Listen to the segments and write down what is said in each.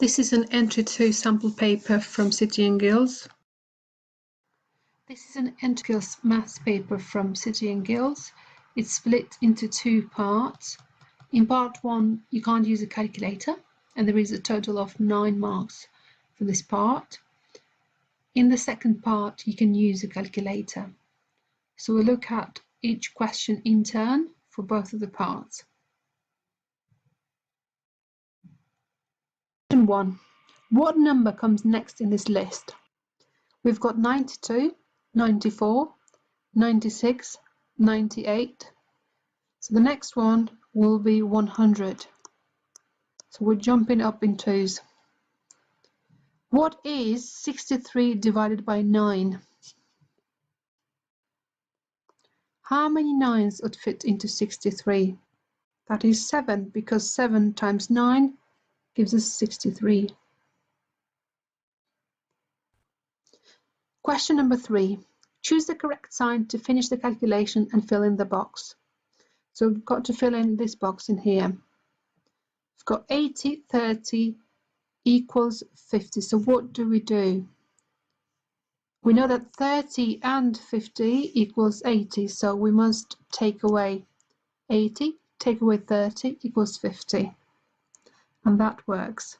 This is an entry 2 sample paper from City and Guilds. This is an entry skills maths paper from City and Guilds. It's split into 2 parts. In part 1, you can't use a calculator, and there is a total of 9 marks for this part. In the second part, you can use a calculator. So we'll look at each question in turn for both of the parts. Question 1. What number comes next in this list? We've got 92, 94, 96, 98. So the next one will be 100. So we're jumping up in twos. What is 63 divided by 9? How many 9s would fit into 63? That is 7, because 7 times 9 gives us 63. Question number 3. Choose the correct sign to finish the calculation and fill in the box. So we've got to fill in this box in here. We've got 80, 30 equals 50. So what do? We know that 30 and 50 equals 80. So we must take away 80, take away 30 equals 50. And that works.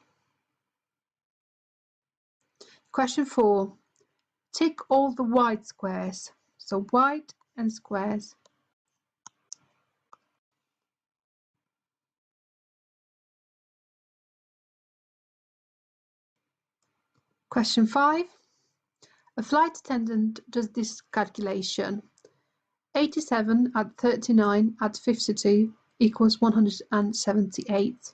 Question 4. Tick all the white squares. So white and squares. Question 5. A flight attendant does this calculation. 87 add 39 add 52 equals 178.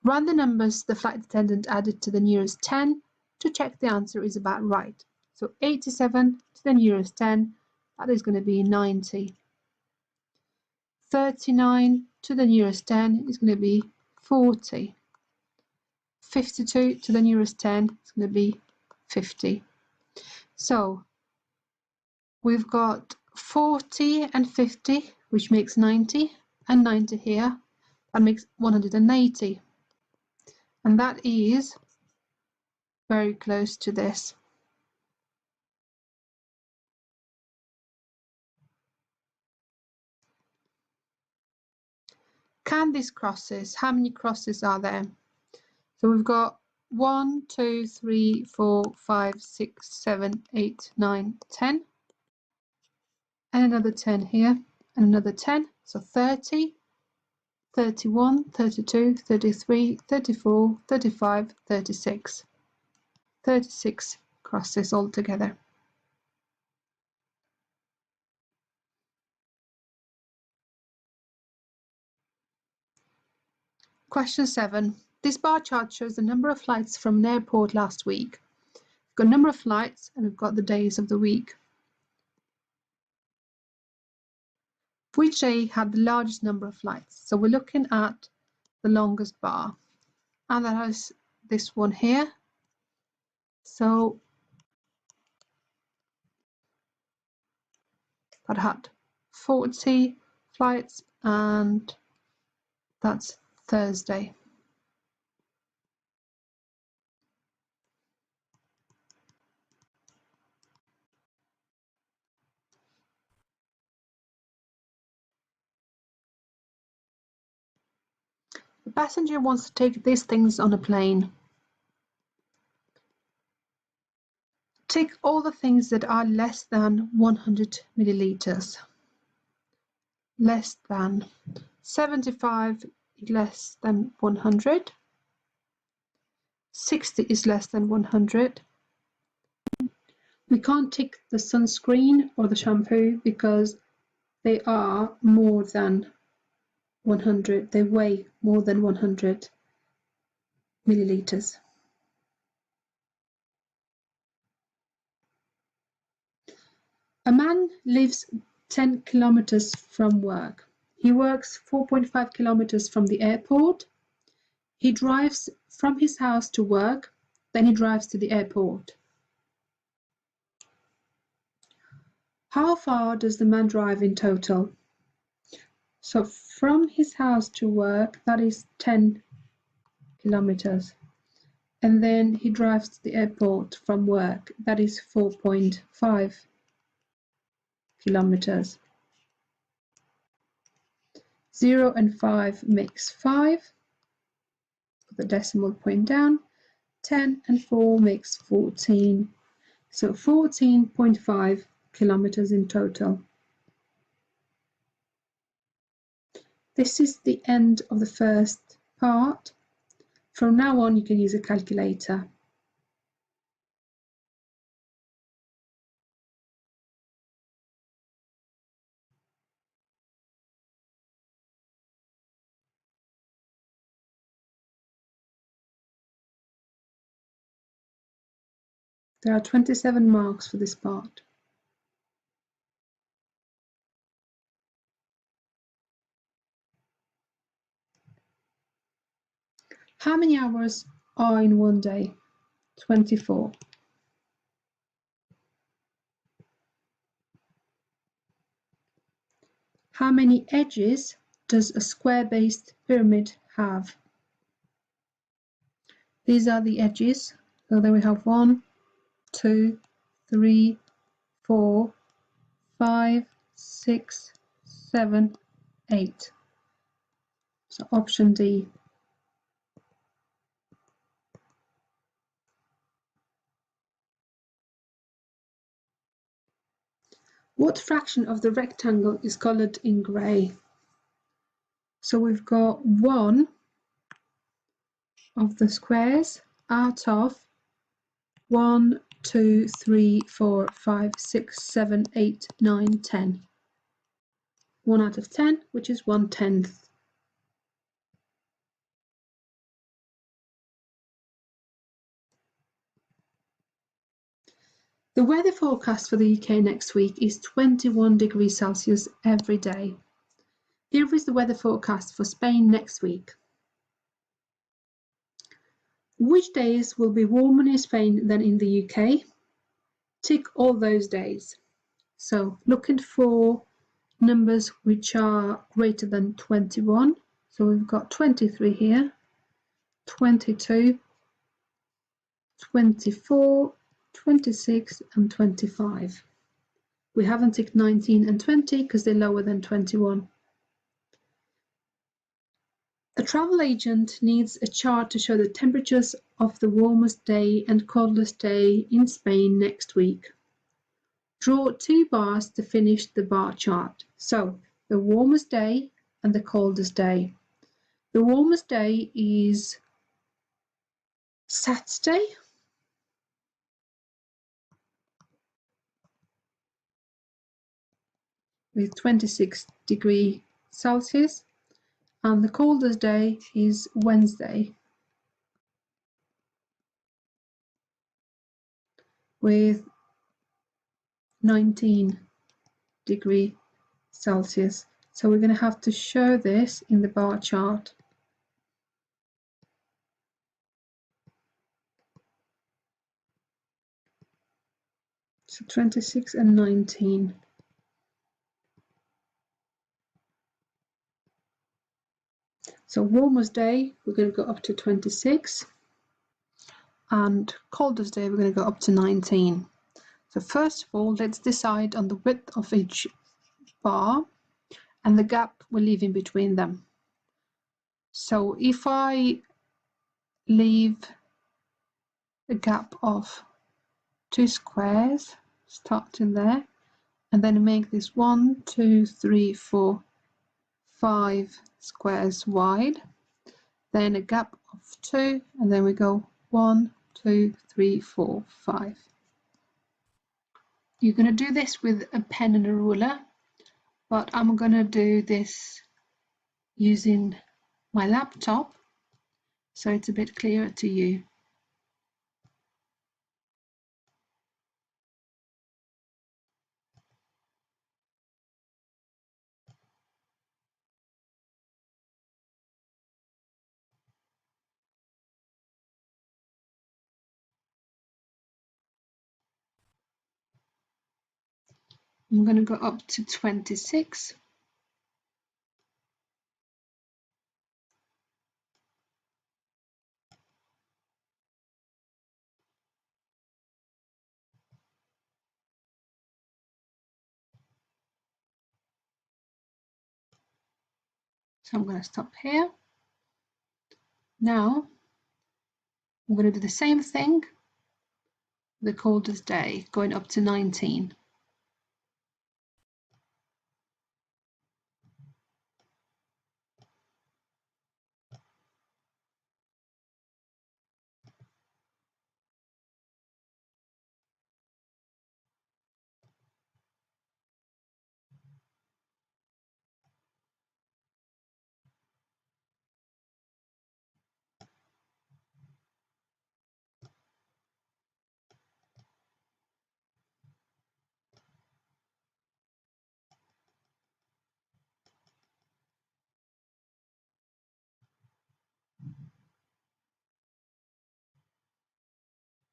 Run the numbers the flight attendant added to the nearest 10 to check the answer is about right. So 87 to the nearest 10, that is going to be 90. 39 to the nearest 10 is going to be 40. 52 to the nearest 10 is going to be 50. So we've got 40 and 50, which makes 90, and 90 here, that makes 180. And that is very close to this. Count these crosses. How many crosses are there? So we've got 1, 2, 3, 4, 5, 6, 7, 8, 9, 10. And another 10 here, and another 10. So 30, 31, 32, 33, 34, 35, 36. 36 crosses altogether. Question 7. This bar chart shows the number of flights from an airport last week. We've got a number of flights and we've got the days of the week. Which day had the largest number of flights? So we're looking at the longest bar. And that has this one here. So that had 40 flights, and that's Thursday. The passenger wants to take these things on a plane. Tick all the things that are less than 100 milliliters. Less than 75 is less than 100. 60 is less than 100. We can't tick the sunscreen or the shampoo because they are more than 100. They weigh more than 100 milliliters. A man lives 10 kilometers from work. He works 4.5 kilometers from the airport. He drives from his house to work, then he drives to the airport. How far does the man drive in total? So from his house to work, that is 10 kilometers. and then he drives to the airport from work. That is 4.5 kilometers. 0 and 5 makes 5. Put the decimal point down. 10 and 4 makes 14. So 14.5 kilometers in total. This is the end of the first part. From now on, you can use a calculator. There are 27 marks for this part. How many hours are in one day? 24. How many edges does a square-based pyramid have? These are the edges. So then we have 1, 2, 3, 4, 5, 6, 7, 8. So option D. What fraction of the rectangle is colored in grey? So we've got 1 of the squares out of 1, 2, 3, 4, 5, 6, 7, 8, 9, 10. 1 out of 10, which is 1/10. The weather forecast for the UK next week is 21 degrees Celsius every day. Here is the weather forecast for Spain next week. Which days will be warmer in Spain than in the UK? Tick all those days. So looking for numbers which are greater than 21. So we've got 23 here, 22, 24, 26 and 25. We haven't ticked 19 and 20 because they're lower than 21. A travel agent needs a chart to show the temperatures of the warmest day and coldest day in Spain next week. Draw 2 bars to finish the bar chart. So the warmest day and the coldest day. The warmest day is Saturday. With 26 degrees Celsius, and the coldest day is Wednesday with 19 degrees Celsius. So we're going to have to show this in the bar chart. So 26 and 19. So warmest day, we're going to go up to 26. And coldest day, we're going to go up to 19. So first of all, let's decide on the width of each bar and the gap we're leaving between them. So if I leave a gap of 2 squares, starting there, and then make this 1, 2, 3, 4, 5 squares wide, then a gap of 2, and then we go 1, 2, 3, 4, 5. You're going to do this with a pen and a ruler, but I'm going to do this using my laptop so it's a bit clearer to you. I'm going to go up to 26. So I'm going to stop here. Now I'm going to do the same thing, the coldest day, going up to 19.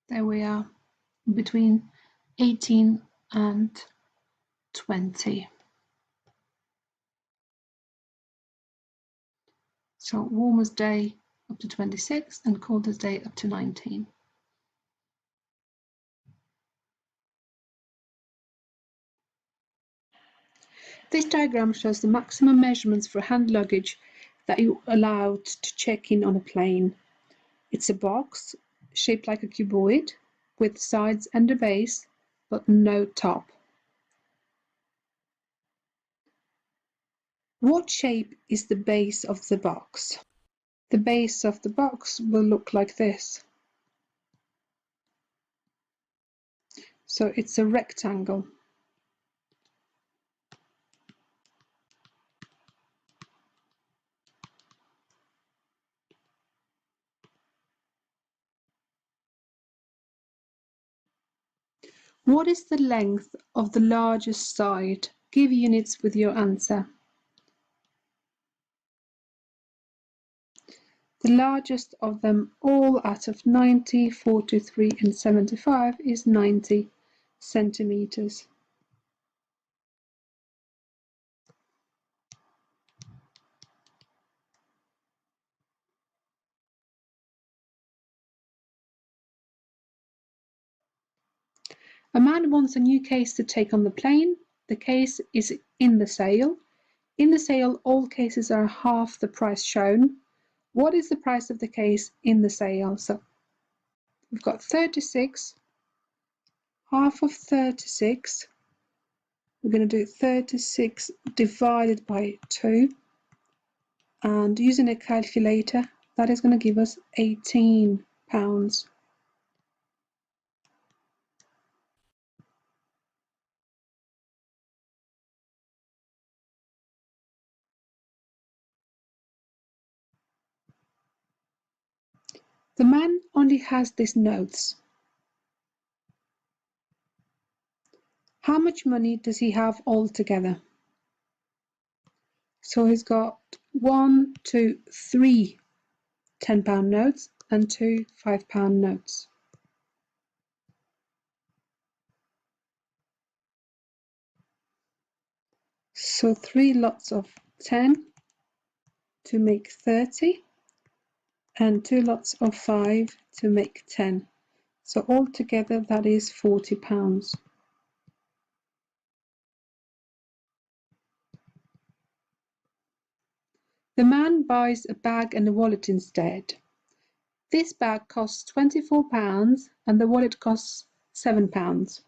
There we are, between 18 and 20. So warmest day up to 26 and coldest day up to 19. This diagram shows the maximum measurements for hand luggage that you're allowed to check in on a plane. It's a box shaped like a cuboid with sides and a base, but no top. What shape is the base of the box? The base of the box will look like this. So it's a rectangle. What is the length of the largest side? Give units with your answer. The largest of them all out of 90, 43 and 75 is 90 centimeters. A man wants a new case to take on the plane. The case is in the sale. In the sale, all cases are half the price shown. What is the price of the case in the sale? So we've got 36, half of 36. We're going to do 36 divided by 2. And using a calculator, that is going to give us £18. The man only has these notes. How much money does he have altogether? So he's got 1, 2, 3 £10 notes and 2 £5 notes. So 3 lots of 10 to make 30 and 2 lots of 5 to make 10. So altogether that is £40. The man buys a bag and a wallet instead. This bag costs £24 and the wallet costs £7.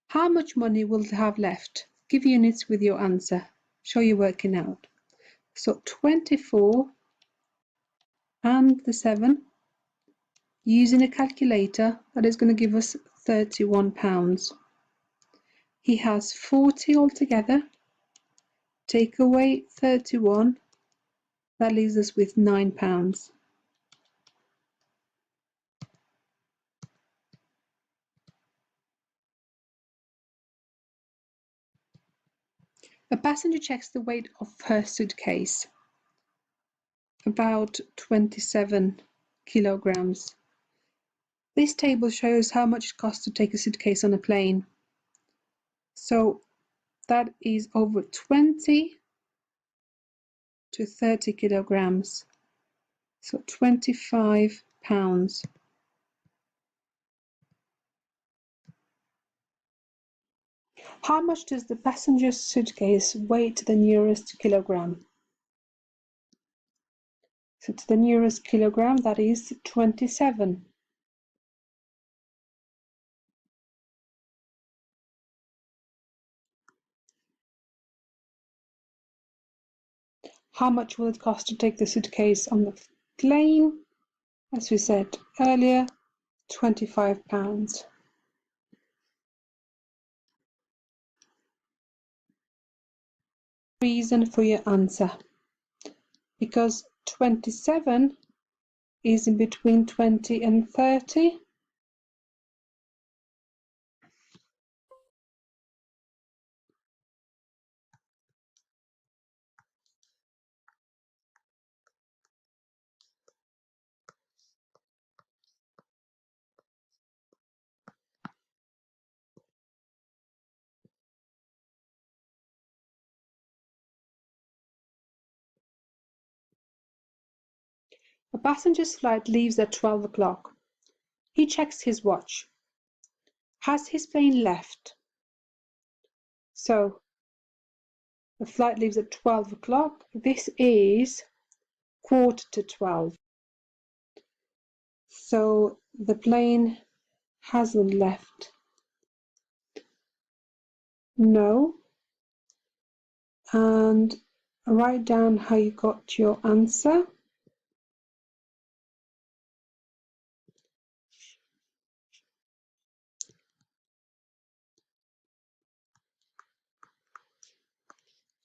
How much money will they have left? Give units with your answer. Show you working out. So 24 and the 7, using a calculator, that is going to give us £31. He has 40 altogether. Take away 31, that leaves us with £9. A passenger checks the weight of her suitcase, about 27 kilograms. This table shows how much it costs to take a suitcase on a plane. So that is over 20 to 30 kilograms. So £25. How much does the passenger's suitcase weigh to the nearest kilogram? So to the nearest kilogram, that is 27. How much will it cost to take the suitcase on the plane? As we said earlier, £25. Reason for your answer. Because 27 is in between 20 and 30. A passenger's flight leaves at 12 o'clock. He checks his watch. Has his plane left? So the flight leaves at 12 o'clock. This is 11:45. So the plane hasn't left. No. And write down how you got your answer.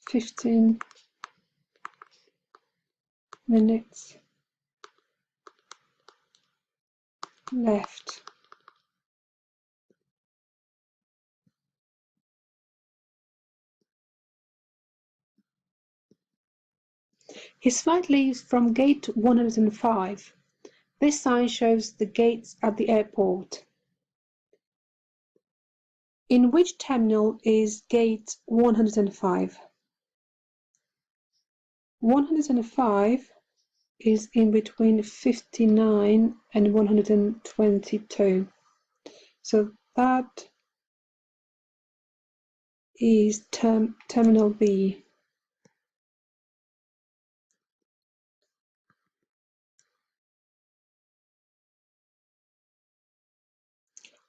"15 minutes left." His flight leaves from gate 105. This sign shows the gates at the airport. In which terminal is gate 105? 105 is in between 59 and 122. So that is terminal B.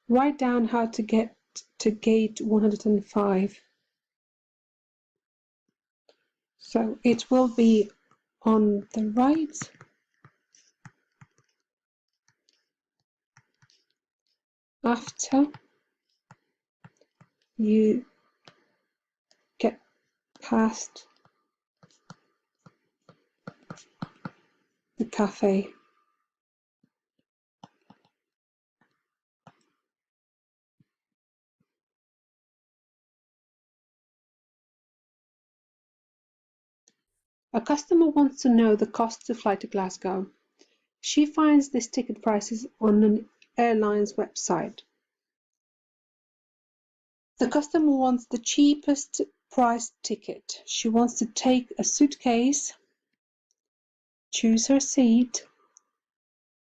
Write down how to get to gate 105. So it will be on the right. After you get past the cafe. A customer wants to know the cost to fly to Glasgow. She finds this ticket prices on an airline's website. The customer wants the cheapest priced ticket. She wants to take a suitcase, choose her seat,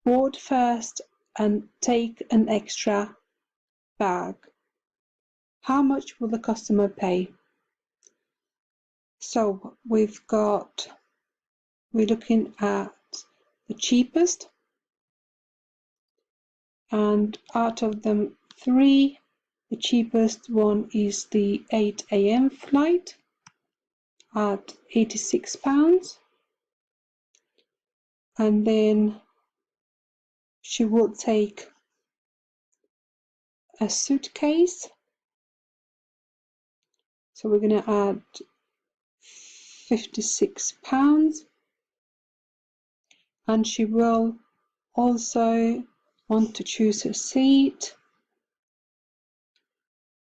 board first, and take an extra bag. How much will the customer pay? So we're looking at the cheapest, and out of them three, the cheapest one is the 8 a.m. flight at £86. And then she will take a suitcase. So we're going to add £56. And she will also want to choose her seat,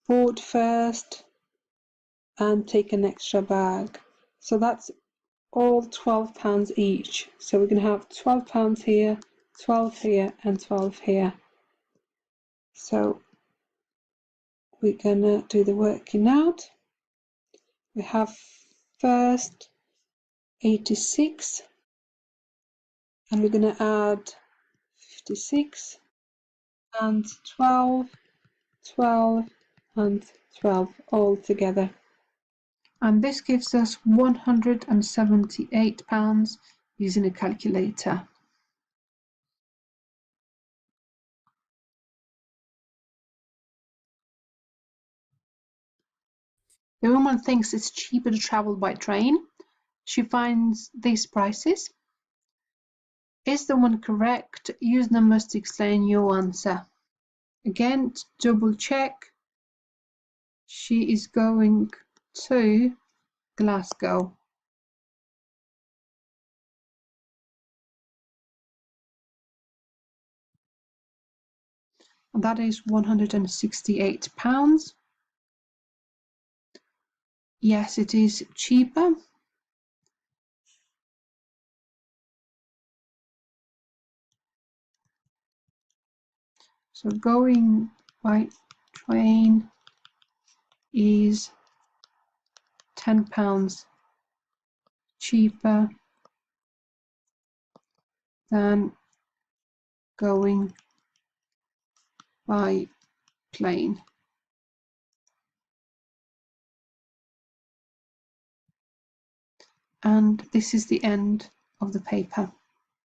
board first, and take an extra bag. So that's all £12 each. So we're going to have £12 here, 12 here, and 12 here. So we're going to do the working out. We have first 86, and we're going to add 56 and 12, 12 and 12 all together. And this gives us £178 using a calculator. The woman thinks it's cheaper to travel by train. She finds these prices. Is the one correct? Use numbers to explain your answer. Again, to double check, she is going to Glasgow. And that is £168. Yes, it is cheaper. So going by train is £10 cheaper than going by plane. And this is the end of the paper.